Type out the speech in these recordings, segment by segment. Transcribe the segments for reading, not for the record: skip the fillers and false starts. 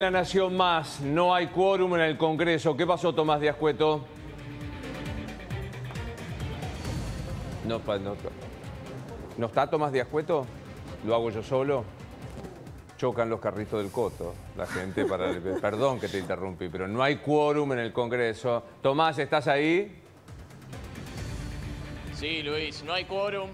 La Nación Más, no hay quórum en el Congreso. ¿Qué pasó, Tomás Díaz Cueto? ¿No está Tomás Díaz Cueto? ¿Lo hago yo solo? Chocan los carritos del Coto. La gente para... Perdón que te interrumpí, pero no hay quórum en el Congreso. Tomás, ¿estás ahí? Sí, Luis, no hay quórum,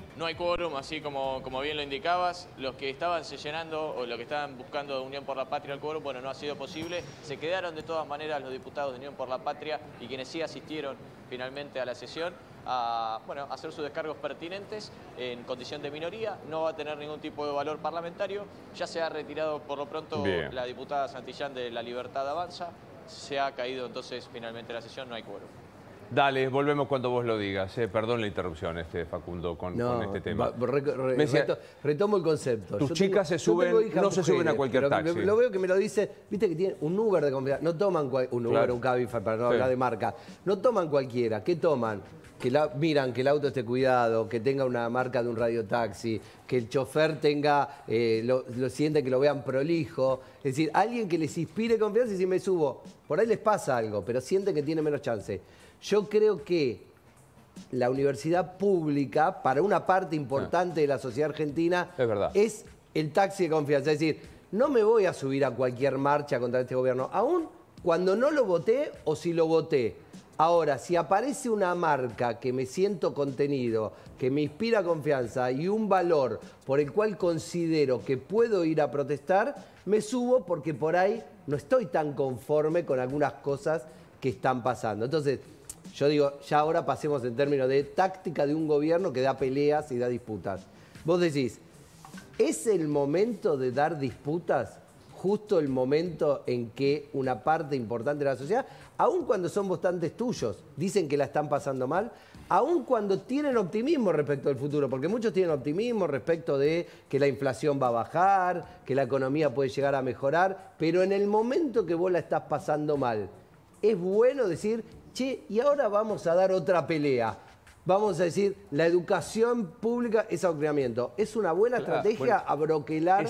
así como bien lo indicabas. Los que estaban llenando o los que estaban buscando de Unión por la Patria el quórum, bueno, no ha sido posible. Se quedaron de todas maneras los diputados de Unión por la Patria y quienes sí asistieron finalmente a la sesión a hacer sus descargos pertinentes en condición de minoría. No va a tener ningún tipo de valor parlamentario. Ya se ha retirado por lo pronto la diputada Santillán de La Libertad Avanza. Se ha caído entonces finalmente la sesión, no hay quórum. Dale, volvemos cuando vos lo digas. Perdón la interrupción, Facundo, con este tema. Retomo el concepto. Tus chicas se suben, no se suben a cualquier taxi. Lo veo que me lo dice, viste que tiene un Uber de confianza. No toman un Uber, un Cabify, para no hablar de marca. No toman cualquiera. ¿Qué toman? Miran que el auto esté cuidado, que tenga una marca de un radiotaxi, que el chofer tenga, lo siente, que lo vean prolijo. Es decir, alguien que les inspire confianza y si me subo, por ahí les pasa algo, pero sienten que tiene menos chance. Yo creo que la universidad pública, para una parte importante de la sociedad argentina, es el taxi de confianza. Es decir, no me voy a subir a cualquier marcha contra este gobierno, aún cuando no lo voté o si lo voté. Ahora, si aparece una marca que me siento contenido, que me inspira confianza y un valor por el cual considero que puedo ir a protestar, me subo porque por ahí no estoy tan conforme con algunas cosas que están pasando. Entonces, yo digo, ya ahora pasemos en términos de táctica de un gobierno que da peleas y da disputas. Vos decís, ¿es el momento de dar disputas? Justo el momento en que una parte importante de la sociedad, aun cuando son votantes tuyos, dicen que la están pasando mal, aun cuando tienen optimismo respecto al futuro, porque muchos tienen optimismo respecto de que la inflación va a bajar, que la economía puede llegar a mejorar, pero en el momento que vos la estás pasando mal, es bueno decir, che, y ahora vamos a dar otra pelea. Vamos a decir, la educación pública es adoctrinamiento. ¿Es una buena estrategia abroquelar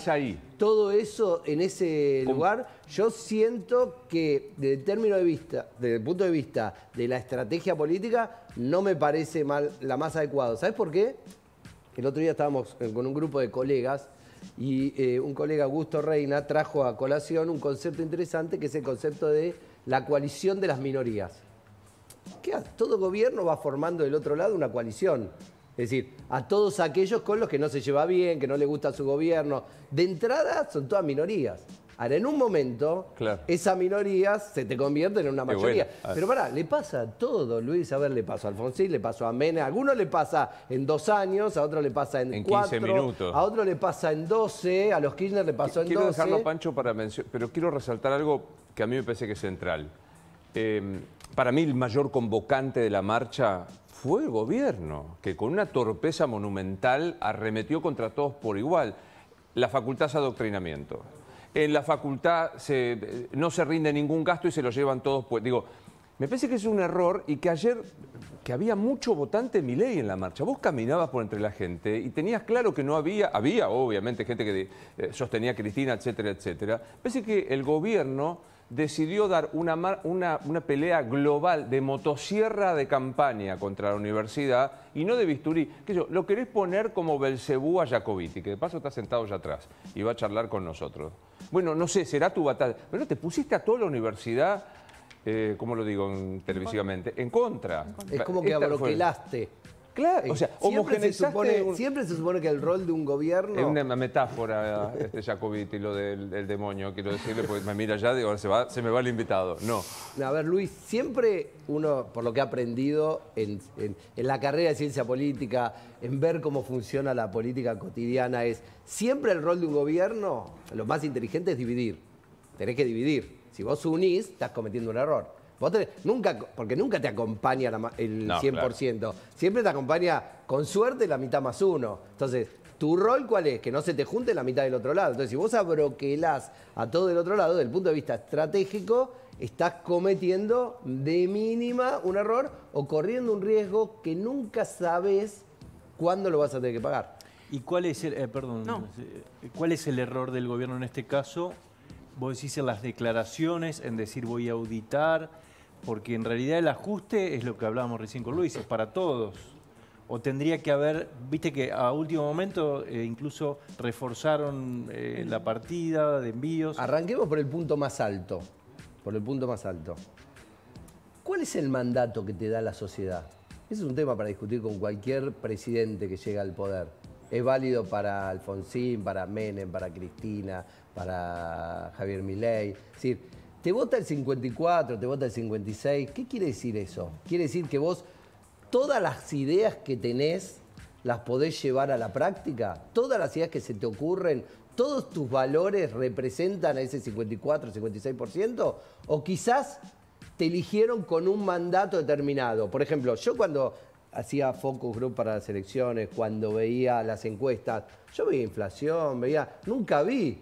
todo eso en ese lugar? Yo siento que desde el punto de vista de la estrategia política, no me parece la más adecuada. ¿Sabes por qué? El otro día estábamos con un grupo de colegas y un colega, Augusto Reina, trajo a colación un concepto interesante que es el concepto de la coalición de las minorías. Todo gobierno va formando del otro lado una coalición. Es decir, a todos aquellos con los que no se lleva bien, que no le gusta su gobierno. De entrada son todas minorías. Ahora, en un momento, esas minorías se te convierten en una mayoría. Pero pará, le pasa a todo, Luis. A ver, le pasó a Alfonsín, le pasó a Menem. A algunos le pasa en 2 años, a otros le pasa en 4. 15 minutos. A otros le pasa en 12, a los Kirchner le pasó en 12. Quiero dejarlo a Pancho para mencionar, pero quiero resaltar algo que a mí me parece que es central. Para mí el mayor convocante de la marcha fue el gobierno, que con una torpeza monumental arremetió contra todos por igual. La facultad es adoctrinamiento. En la facultad no se rinde ningún gasto y se lo llevan todos. Pues, digo, me parece que es un error y que ayer, que había mucho votante Milei en la marcha. Vos caminabas por entre la gente y tenías claro que no había obviamente gente que sostenía a Cristina, etcétera, etcétera. Me parece que el gobierno decidió dar una pelea global de motosierra de campaña contra la universidad y no de bisturí. Lo querés poner como Belcebú a Jacobiti, que de paso está sentado allá atrás y va a charlar con nosotros. Bueno, no sé, será tu batalla. Pero te pusiste a toda la universidad, ¿cómo lo digo televisivamente? En contra. Es como que abroquelaste. Claro, o sea, siempre se supone que el rol de un gobierno... Es una metáfora, Jacobiti, lo del demonio, quiero decirle, porque me mira allá, digo, se me va el invitado. No. A ver, Luis, siempre uno, por lo que ha aprendido en la carrera de ciencia política, en ver cómo funciona la política cotidiana, siempre el rol de un gobierno, lo más inteligente es dividir. Tenés que dividir. Si vos unís, estás cometiendo un error. Porque nunca te acompaña el 100%. Claro. Siempre te acompaña, con suerte, la mitad más uno. Entonces, ¿tu rol cuál es? Que no se te junte la mitad del otro lado. Entonces, si vos abroquelás a todo el otro lado, desde el punto de vista estratégico, estás cometiendo de mínima un error o corriendo un riesgo que nunca sabes cuándo lo vas a tener que pagar. ¿Y cuál es ¿cuál es el error del gobierno en este caso? vos decís en las declaraciones, en decir voy a auditar, porque en realidad el ajuste es lo que hablábamos recién con Luis, es para todos. O tendría que haber, viste que a último momento incluso reforzaron la partida de envíos. Arranquemos por el punto más alto. Por el punto más alto. ¿Cuál es el mandato que te da la sociedad? Ese es un tema para discutir con cualquier presidente que llega al poder. Es válido para Alfonsín, para Menem, para Cristina, para Javier Milei. Es decir, te vota el 54, te vota el 56. ¿Qué quiere decir eso? Quiere decir que vos todas las ideas que tenés las podés llevar a la práctica. Todas las ideas que se te ocurren, todos tus valores representan a ese 54, 56%. O quizás te eligieron con un mandato determinado. Por ejemplo, yo cuando hacía focus group para las elecciones, cuando veía las encuestas, yo veía inflación, nunca vi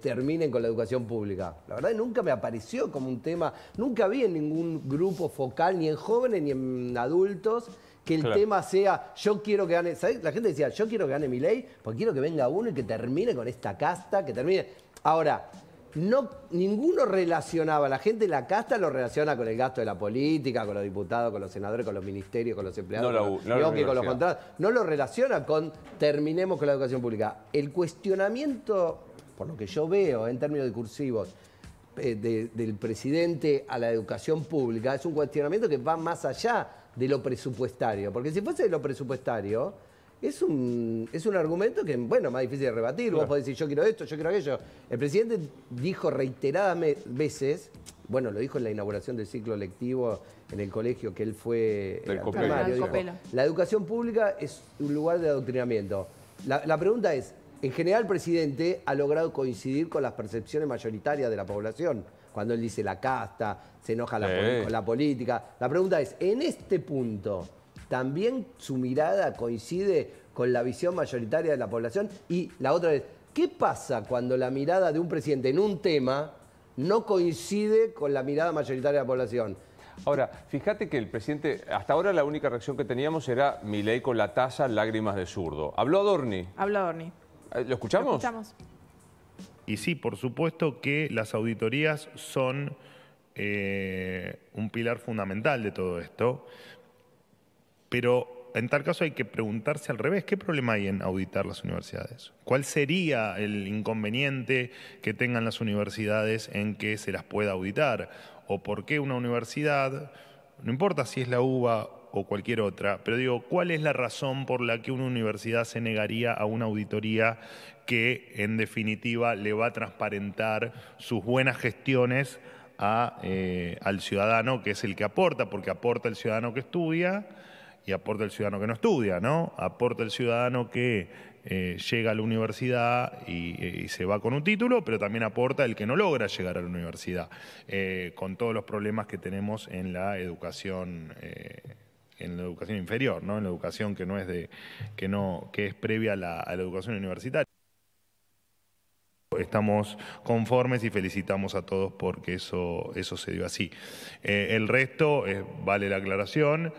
terminen con la educación pública. La verdad nunca me apareció como un tema, nunca vi en ningún grupo focal, ni en jóvenes ni en adultos, que el tema sea, yo quiero que gane, ¿sabés? La gente decía, yo quiero que gane Milei, porque quiero que venga uno y que termine con esta casta, que termine. Ahora, ninguno relacionaba, la gente de la casta lo relaciona con el gasto de la política, con los diputados, con los senadores, con los ministerios, con los empleados, con los contratos. No lo relaciona con terminemos con la educación pública. El cuestionamiento, por lo que yo veo en términos discursivos, del presidente a la educación pública, es un cuestionamiento que va más allá de lo presupuestario. Porque si fuese de lo presupuestario, es un argumento que, bueno, más difícil de rebatir. Claro. Vos podés decir, yo quiero esto, yo quiero aquello. El presidente dijo reiteradas veces, bueno, lo dijo en la inauguración del ciclo lectivo en el colegio que él fue primario, dijo, la educación pública es un lugar de adoctrinamiento. La pregunta es, en general el presidente ha logrado coincidir con las percepciones mayoritarias de la población. Cuando él dice la casta, se enoja con la política. La pregunta es, en este punto, ¿también su mirada coincide con la visión mayoritaria de la población? Y la otra es, ¿qué pasa cuando la mirada de un presidente en un tema no coincide con la mirada mayoritaria de la población? Ahora, fíjate que el presidente, hasta ahora la única reacción que teníamos era Milei con la taza, lágrimas de zurdo. ¿Habló Adorni? Habló Adorni. ¿Lo escuchamos? Lo escuchamos. Y sí, por supuesto que las auditorías son un pilar fundamental de todo esto, pero en tal caso hay que preguntarse al revés, ¿qué problema hay en auditar las universidades? ¿Cuál sería el inconveniente que tengan las universidades en que se las pueda auditar? ¿O por qué una universidad, no importa si es la UBA o cualquier otra, pero digo, ¿cuál es la razón por la que una universidad se negaría a una auditoría que en definitiva le va a transparentar sus buenas gestiones al ciudadano, que es el que aporta, porque aporta el ciudadano que estudia y aporta el ciudadano que no estudia, ¿no? Aporta el ciudadano que llega a la universidad y se va con un título, pero también aporta el que no logra llegar a la universidad, con todos los problemas que tenemos en la educación inferior, ¿no? En la educación que no es que es previa a la educación universitaria. Estamos conformes y felicitamos a todos porque eso se dio así. El resto, vale la aclaración,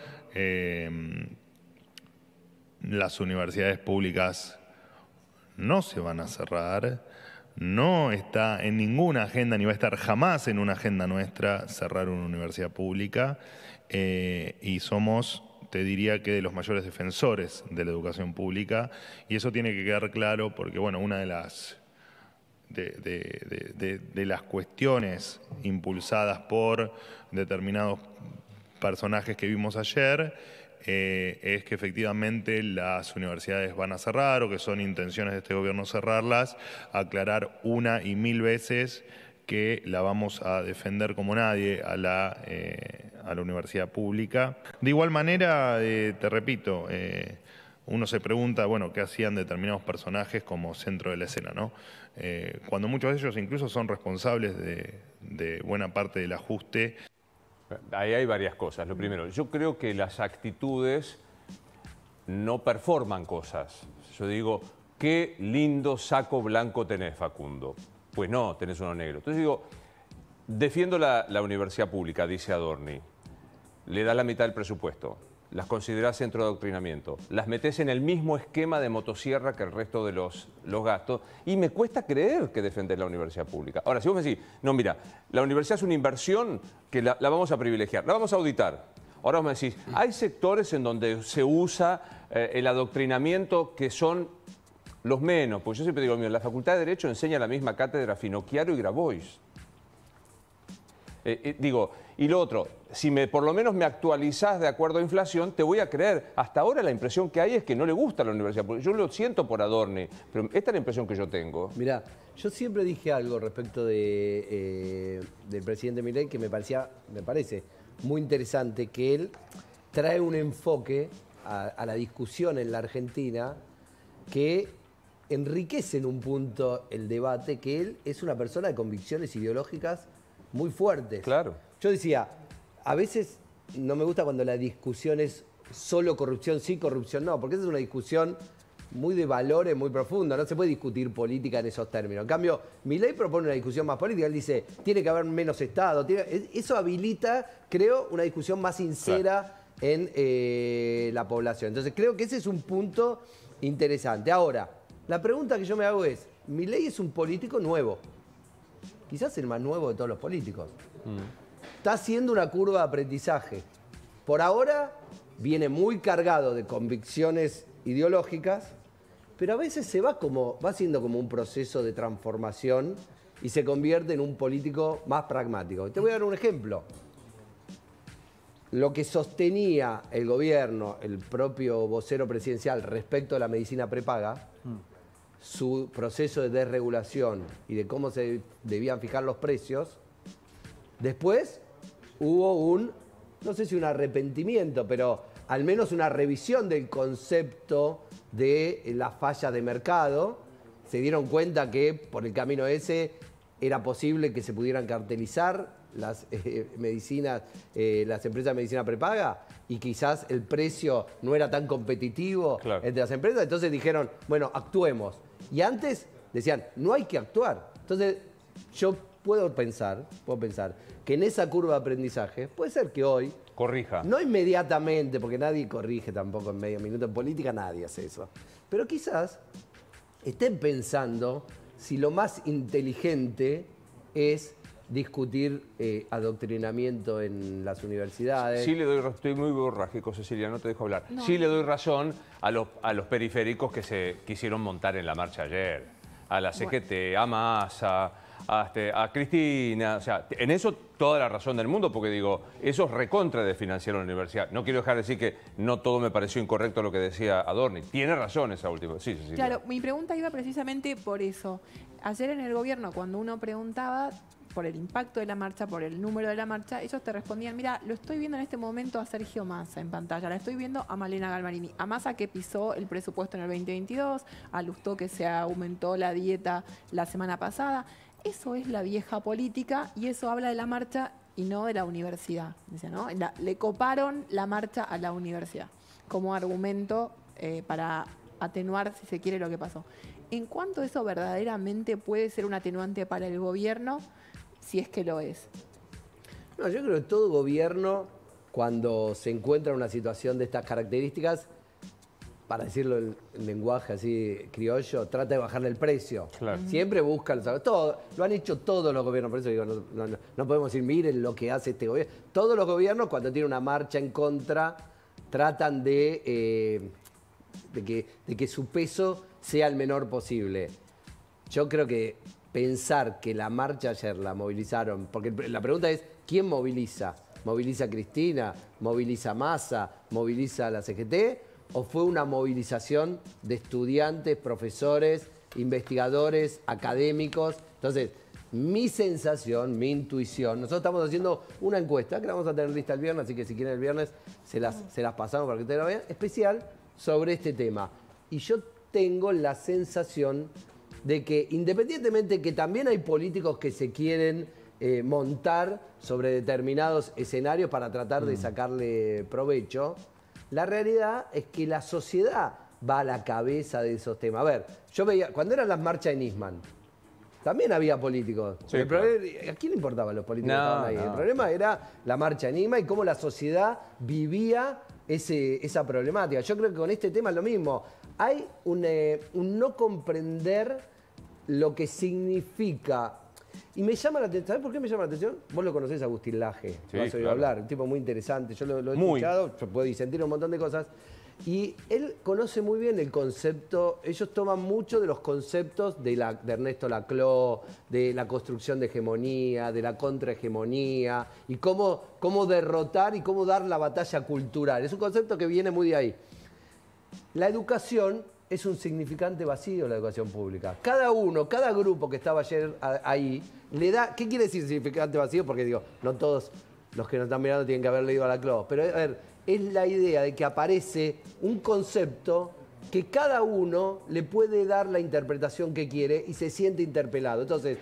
las universidades públicas no se van a cerrar, no está en ninguna agenda ni va a estar jamás en una agenda nuestra cerrar una universidad pública y somos, te diría que de los mayores defensores de la educación pública y eso tiene que quedar claro porque, bueno, una de las cuestiones impulsadas por determinados personajes que vimos ayer es que efectivamente las universidades van a cerrar o que son intenciones de este gobierno cerrarlas, aclarar una y mil veces que la vamos a defender como nadie a la universidad pública. De igual manera, te repito, uno se pregunta, bueno, ¿qué hacían determinados personajes como centro de la escena, ¿no? Cuando muchos de ellos incluso son responsables de buena parte del ajuste. Ahí hay varias cosas. Lo primero, yo creo que las actitudes no performan cosas. Yo digo, qué lindo saco blanco tenés, Facundo. Pues no, tenés uno negro. Entonces digo, defiendo la universidad pública, dice Adorni. Le da la mitad del presupuesto. las considerás centro de adoctrinamiento, las metés en el mismo esquema de motosierra que el resto de los gastos, y me cuesta creer que defendés la universidad pública. Ahora, si vos me decís, no, mira, la universidad es una inversión que la vamos a privilegiar, la vamos a auditar. Ahora vos me decís, hay sectores en donde se usa el adoctrinamiento que son los menos, porque yo siempre digo, mira, la Facultad de Derecho enseña la misma cátedra Finocchiaro y Grabois. Y lo otro, si por lo menos me actualizás de acuerdo a inflación, te voy a creer. Hasta ahora la impresión que hay es que no le gusta la universidad pública. Yo lo siento por Adorni, pero esta es la impresión que yo tengo. Mirá, yo siempre dije algo respecto del presidente Milei que me parece muy interesante, que él trae un enfoque a la discusión en la Argentina que enriquece en un punto el debate, que él es una persona de convicciones ideológicas muy fuertes. Claro. Yo decía, a veces no me gusta cuando la discusión es solo corrupción sí, corrupción no, porque esa es una discusión muy de valores, muy profunda. No se puede discutir política en esos términos. En cambio, Milei propone una discusión más política. Él dice, tiene que haber menos Estado. Eso habilita, creo, una discusión más sincera en la población. Entonces, creo que ese es un punto interesante. Ahora, la pregunta que yo me hago es, Milei es un político nuevo. Quizás el más nuevo de todos los políticos. Está haciendo una curva de aprendizaje. Por ahora viene muy cargado de convicciones ideológicas, pero a veces va haciendo como un proceso de transformación y se convierte en un político más pragmático. Te voy a dar un ejemplo. Lo que sostenía el gobierno, el propio vocero presidencial respecto a la medicina prepaga, su proceso de desregulación y de cómo se debían fijar los precios, después hubo no sé si un arrepentimiento, pero al menos una revisión del concepto de la falla de mercado. Se dieron cuenta que por el camino ese era posible que se pudieran cartelizar las medicinas, las empresas de medicina prepaga, y quizás el precio no era tan competitivo entre las empresas. Entonces dijeron, bueno, actuemos. Y antes decían, no hay que actuar. Entonces yo puedo pensar que en esa curva de aprendizaje, puede ser que hoy, corrija. No inmediatamente, porque nadie corrige tampoco en medio minuto. En política nadie hace eso. Pero quizás estén pensando si lo más inteligente es discutir adoctrinamiento en las universidades. Sí le doy razón, estoy muy borrágico, Cecilia, no te dejo hablar. No. Sí le doy razón a los periféricos que se quisieron montar en la marcha ayer. A la CGT, a Massa, a Cristina. O sea, en eso toda la razón del mundo, porque digo, eso es recontra de financiar la universidad. No quiero dejar de decir que no todo me pareció incorrecto lo que decía Adorni. Tiene razón esa última. Sí, Cecilia. Claro, mi pregunta iba precisamente por eso. Ayer en el gobierno, cuando uno preguntaba por el impacto de la marcha, por el número de la marcha, ellos te respondían, mira, lo estoy viendo en este momento a Sergio Massa en pantalla, la estoy viendo a Malena Galmarini, a Massa que pisó el presupuesto en el 2022, a Lustó que se aumentó la dieta la semana pasada. Eso es la vieja política y eso habla de la marcha y no de la universidad. Dice, ¿no? Le coparon la marcha a la universidad como argumento para atenuar, si se quiere, lo que pasó. ¿En cuánto eso verdaderamente puede ser un atenuante para el gobierno, si es que lo es? No, yo creo que todo gobierno, cuando se encuentra en una situación de estas características, para decirlo en lenguaje así criollo, trata de bajarle el precio. Claro. Siempre buscan, todo, lo han hecho todos los gobiernos, por eso digo, no podemos decir, miren lo que hace este gobierno. Todos los gobiernos, cuando tienen una marcha en contra, tratan de que su peso sea el menor posible. Yo creo que pensar que la marcha ayer la movilizaron, porque la pregunta es, ¿quién moviliza? ¿Moviliza Cristina? ¿Moviliza Massa? ¿Moviliza la CGT? ¿O fue una movilización de estudiantes, profesores, investigadores, académicos? Entonces, mi sensación, mi intuición, nosotros estamos haciendo una encuesta que la vamos a tener lista el viernes, así que si quieren el viernes se las pasamos para que ustedes la vean, especial sobre este tema. Y yo tengo la sensación de que, independientemente que también hay políticos que se quieren montar sobre determinados escenarios para tratar de sacarle provecho, la realidad es que la sociedad va a la cabeza de esos temas. A ver, yo veía, cuando eran las marchas en Nisman, también había políticos. Sí, ¿A quién le importaban los políticos que estaban ahí? El problema era la marcha en Nisman y cómo la sociedad vivía esa problemática. Yo creo que con este tema es lo mismo. Hay un no comprender lo que significa. Y me llama la atención. ¿Sabes por qué me llama la atención? Vos lo conocés a Agustín Laje. Sí, Lo has oído claro. hablar. Un tipo muy interesante. Yo lo he escuchado. Yo puedo disentir un montón de cosas. Y él conoce muy bien el concepto. Ellos toman mucho de los conceptos de Ernesto Laclau, de la construcción de hegemonía, de la contrahegemonía, y cómo derrotar y cómo dar la batalla cultural. Es un concepto que viene muy de ahí. La educación es un significante vacío, la educación pública. Cada grupo que estaba ayer ahí, le da... ¿Qué quiere decir significante vacío? Porque digo, no todos los que nos están mirando tienen que haber leído a Laclau. Pero a ver, es la idea de que aparece un concepto que cada uno le puede dar la interpretación que quiere y se siente interpelado. Entonces,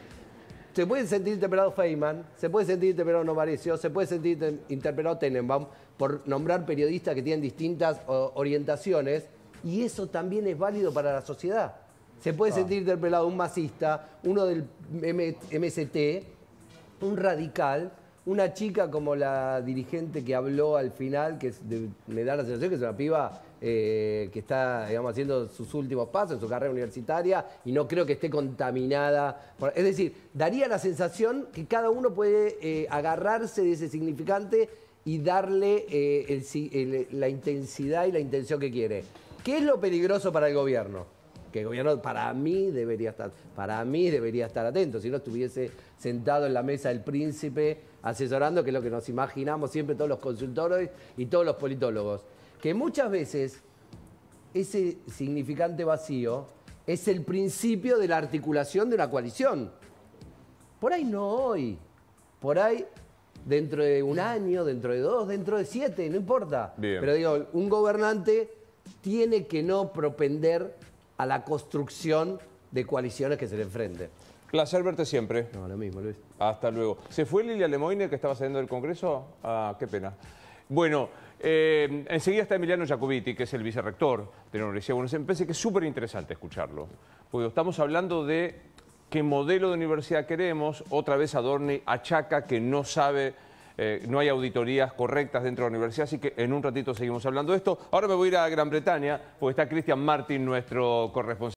se puede sentir interpelado Feynman, se puede sentir interpelado Novarecio, se puede sentir interpelado Tenenbaum, por nombrar periodistas que tienen distintas orientaciones, y eso también es válido para la sociedad. Se puede sentir interpelado un masista, uno del MST, un radical, una chica como la dirigente que habló al final, que me da la sensación que es una piba que está, digamos, haciendo sus últimos pasos en su carrera universitaria y no creo que esté contaminada. Es decir, daría la sensación que cada uno puede agarrarse de ese significante y darle la intensidad y la intención que quiere. ¿Qué es lo peligroso para el gobierno? Que el gobierno para mí debería estar atento, si no estuviese sentado en la mesa del príncipe asesorando, que es lo que nos imaginamos siempre todos los consultores y todos los politólogos. Que muchas veces ese significante vacío es el principio de la articulación de una coalición. Por ahí no hoy, por ahí dentro de un año, dentro de 2, dentro de 7, no importa. Bien. Pero digo, un gobernante tiene que no propender a la construcción de coaliciones que se le enfrenten. Placer verte siempre. No, lo mismo, Luis. Hasta luego. ¿Se fue Lilia Lemoine, que estaba saliendo del Congreso? Ah, qué pena. Bueno, enseguida está Emiliano Jacobiti, que es el vicerrector de la Universidad de Buenos Aires. Me parece que es súper interesante escucharlo, porque estamos hablando de qué modelo de universidad queremos. Otra vez Adorni achaca que no sabe, no hay auditorías correctas dentro de la universidad, así que en un ratito seguimos hablando de esto. Ahora me voy a ir a Gran Bretaña, porque está Cristian Martin, nuestro corresponsal.